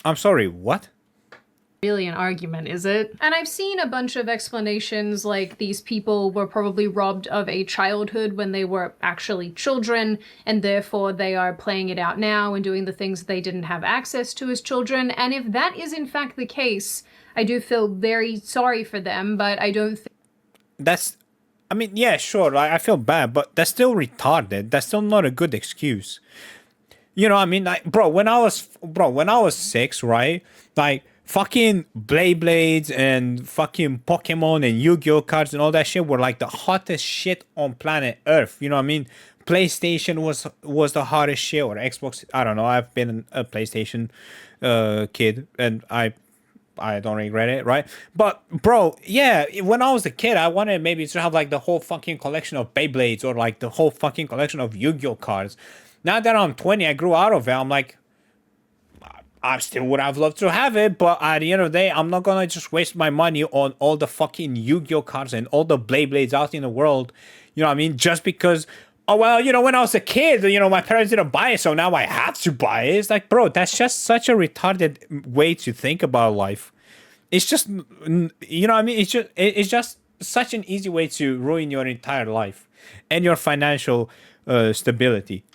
I'm sorry, what? Really an argument, is it? And I've seen a bunch of explanations like these people were probably robbed of a childhood when they were actually children, and therefore they are playing it out now and doing the things they didn't have access to as children. And if that is in fact the case, I do feel very sorry for them, but I don't think... That's... I mean, yeah, sure, I feel bad, but that's still retarded. That's still not a good excuse. You know what I mean? Like, bro, when I was 6, right? Like, fucking Blades and fucking Pokemon and Yu-Gi-Oh cards and all that shit were like the hottest shit on planet Earth. You know what I mean? PlayStation was the hottest shit, or Xbox. I don't know. I've been a PlayStation kid, and I don't regret it, right? But bro, yeah, when I was a kid, I wanted maybe to have like the whole fucking collection of Beyblades or like the whole fucking collection of Yu-Gi-Oh cards. Now that I'm 20, I grew out of it. I'm like, I still would have loved to have it, but at the end of the day, I'm not gonna just waste my money on all the fucking Yu-Gi-Oh cards and all the Beyblades out in the world. You know what I mean? Just because, oh well, you know, when I was a kid, you know, my parents didn't buy it, so now I have to buy it. It's like, bro, that's just such a retarded way to think about life. It's just, you know what I mean? It's just such an easy way to ruin your entire life and your financial stability.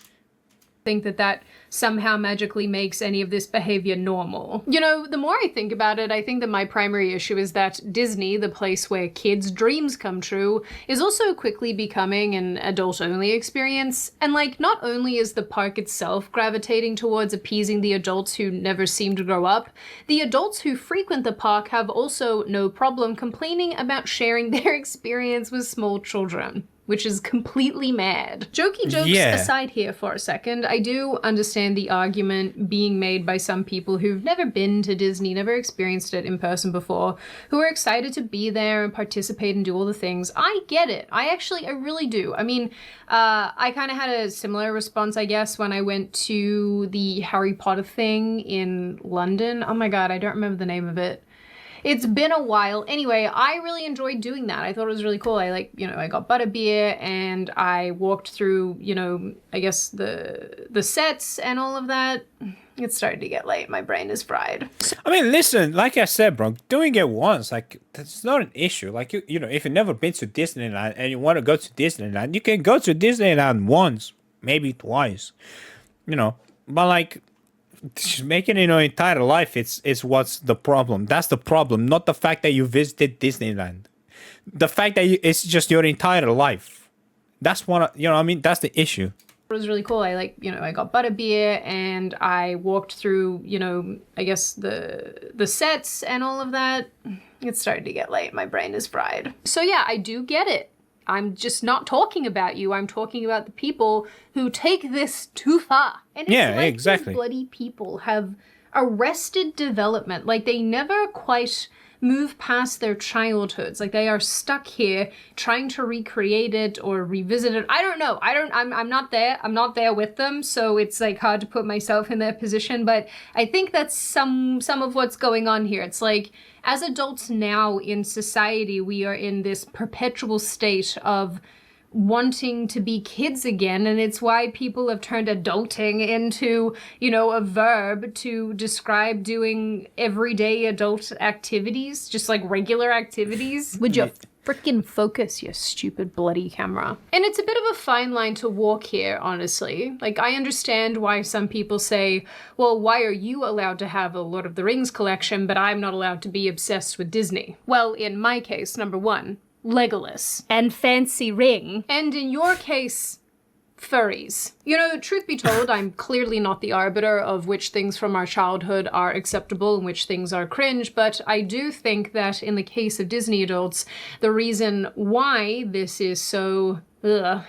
Think that somehow magically makes any of this behavior normal. You know, the more I think about it, I think that my primary issue is that Disney, the place where kids' dreams come true, is also quickly becoming an adult-only experience. And like, not only is the park itself gravitating towards appeasing the adults who never seem to grow up, the adults who frequent the park have also no problem complaining about sharing their experience with small children, which is completely mad. Jokey jokes aside here for a second, I do understand the argument being made by some people who've never been to Disney, never experienced it in person before, who are excited to be there and participate and do all the things. I get it. I really do. I mean, I kind of had a similar response, I guess, when I went to the Harry Potter thing in London. Oh my god, I don't remember the name of it. It's been a while. Anyway, I really enjoyed doing that. I thought it was really cool. I I got butterbeer and I walked through, I guess the sets and all of that. It's starting to get late. My brain is fried. I mean, listen, like I said, bro, doing it once, like, that's not an issue. Like, you know, if you've never been to Disneyland and you want to go to Disneyland, you can go to Disneyland once, maybe twice, you know, but like, making it your entire life, it's what's the problem. That's the problem, not the fact that you visited Disneyland. The fact that it's just your entire life. That's what, you know what I mean? That's the issue. It was really cool. I got butterbeer and I walked through, I guess the sets and all of that. It's starting to get late. My brain is fried. So yeah, I do get it. I'm just not talking about you. I'm talking about the people who take this too far. And it's like exactly. These bloody people have arrested development. Like, they never quite move past their childhoods. Like, they are stuck here trying to recreate it or revisit it. I don't know. I'm not there. I'm not there with them. So it's like hard to put myself in their position. But I think that's some of what's going on here. It's like, as adults now in society, we are in this perpetual state of wanting to be kids again, and it's why people have turned adulting into, a verb to describe doing everyday adult activities, just like regular activities. Would you frickin' focus, you stupid bloody camera? And it's a bit of a fine line to walk here, honestly. Like, I understand why some people say, well, why are you allowed to have a Lord of the Rings collection, but I'm not allowed to be obsessed with Disney? Well, in my case, number one, Legolas and fancy ring. And in your case, furries. Truth be told, I'm clearly not the arbiter of which things from our childhood are acceptable and which things are cringe, but I do think that in the case of Disney adults, the reason why this is so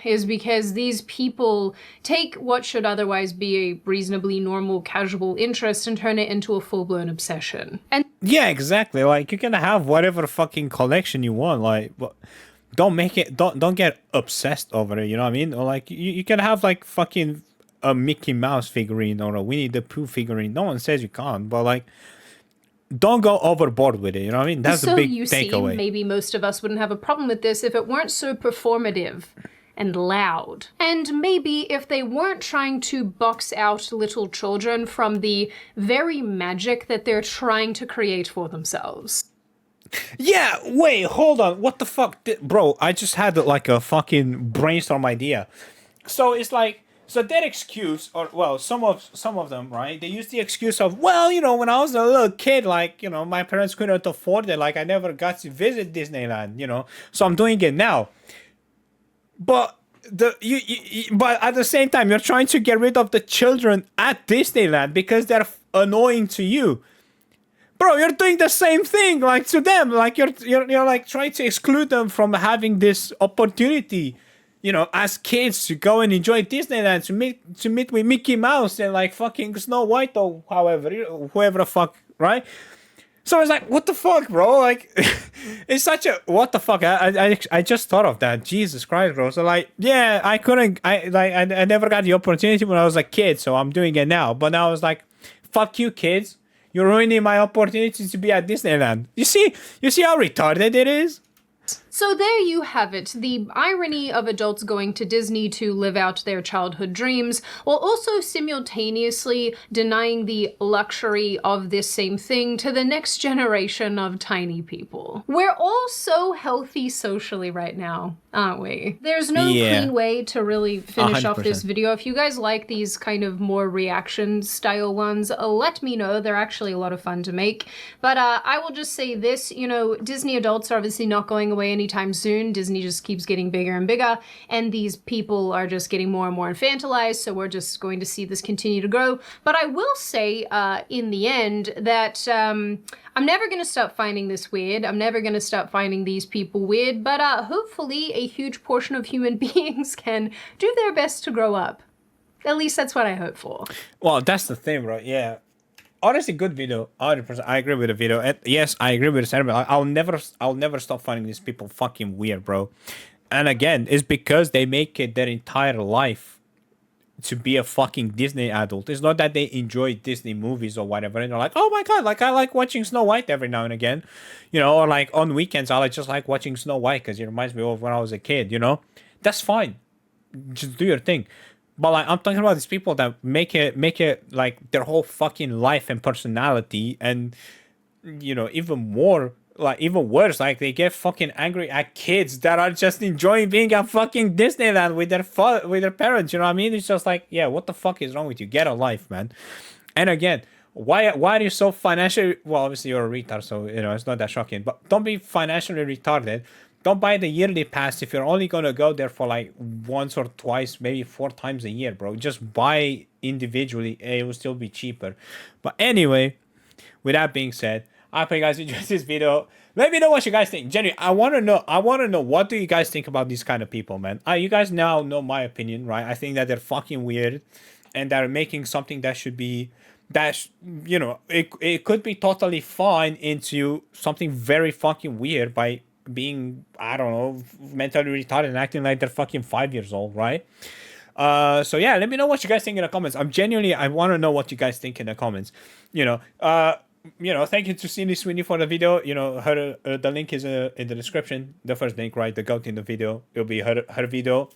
is because these people take what should otherwise be a reasonably normal, casual interest and turn it into a full-blown obsession. And yeah, exactly. Like, you can have whatever fucking collection you want. Like, don't get obsessed over it. You know what I mean? Or like, you can have like fucking a Mickey Mouse figurine or a Winnie the Pooh figurine. No one says you can't, but like, don't go overboard with it. You know what I mean? That's a big takeaway. Maybe most of us wouldn't have a problem with this if it weren't so performative and loud. And maybe if they weren't trying to box out little children from the very magic that they're trying to create for themselves. Yeah, wait, hold on. What the fuck? Bro, I just had like a fucking brainstorm idea. So it's like, so that excuse, or well, some of them, right? They use the excuse of, well, when I was a little kid, like, my parents couldn't afford it. Like, I never got to visit Disneyland, so I'm doing it now. But but at the same time, you're trying to get rid of the children at Disneyland because they're annoying to you. bro, you're doing the same thing like to them. Like you're like trying to exclude them from having this opportunity, you know, as kids to go and enjoy Disneyland, to meet with Mickey Mouse and like fucking Snow White or however, you know, whoever the fuck, right? So it's like, what the fuck, bro? Like, it's such a what the fuck. I just thought of that. Jesus Christ, bro. So like, yeah, I never got the opportunity when I was a kid, so I'm doing it now. But now I was like, fuck you, kids. You're ruining my opportunity to be at Disneyland. You see how retarded it is? So there you have it, the irony of adults going to Disney to live out their childhood dreams, while also simultaneously denying the luxury of this same thing to the next generation of tiny people. We're all so healthy socially right now, aren't we? There's no clean way to really finish off this video. If you guys like these kind of more reaction style ones, let me know. They're actually a lot of fun to make. But I will just say this, you know, Disney adults are obviously not going away anytime soon. Disney just keeps getting bigger and bigger, and these people are just getting more and more infantilized, so we're just going to see this continue to grow. But I will say in the end that I'm never going to stop finding this weird. I'm never going to stop finding these people weird, but hopefully a huge portion of human beings can do their best to grow up. At least that's what I hope for. Well, that's the thing, right? Yeah. Honestly, good video. 100%. I agree with the video. And yes, I agree with the sentiment. I'll never stop finding these people fucking weird, bro. And again, it's because they make it their entire life to be a fucking Disney adult. It's not that they enjoy Disney movies or whatever, and they're like, oh my god, like I like watching Snow White every now and again, you know, or like on weekends I just like watching Snow White because it reminds me of when I was a kid, you know. That's fine. Just do your thing. But like I'm talking about these people that make it like their whole fucking life and personality, and you know, even worse, like they get fucking angry at kids that are just enjoying being at fucking Disneyland with their parents. You know what I mean? It's just like, yeah, what the fuck is wrong with you? Get a life, man. And again, why are you so financially? Well, obviously you're a retard, so you know it's not that shocking. But don't be financially retarded. Don't buy the yearly pass if you're only gonna go there for like once or twice, maybe 4 times a year, bro. Just buy individually, it will still be cheaper. But anyway, with that being said, I hope you guys enjoyed this video. Let me know what you guys think. Genuinely, I want to know what do you guys think about these kind of people, man. You guys now know my opinion, right? I think that they're fucking weird, and they're making something that should be you know, it could be totally fine into something very fucking weird by being, I don't know, mentally retarded and acting like they're fucking 5 years old, right? So yeah, let me know what you guys think in the comments. I want to know what you guys think in the comments. You know, thank you to Cindy Sweeney for the video. You know, the link is in the description. The first link, right? The goat in the video. It'll be her video.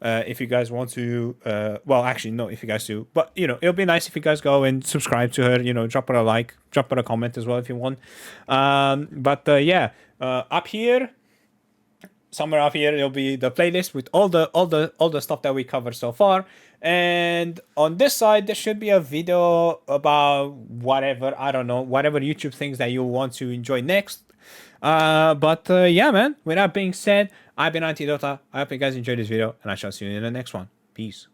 If you guys want to, well, actually, no, if you guys do. But, you know, it'll be nice if you guys go and subscribe to her. You know, drop her a like, drop her a comment as well if you want. Yeah, up here, somewhere up here, it'll be the playlist with all the stuff that we covered so far. And on this side, there should be a video about whatever, I don't know, whatever YouTube things that you want to enjoy next. Yeah, man, with that being said, I've been Antidota. I hope you guys enjoyed this video, and I shall see you in the next one. Peace.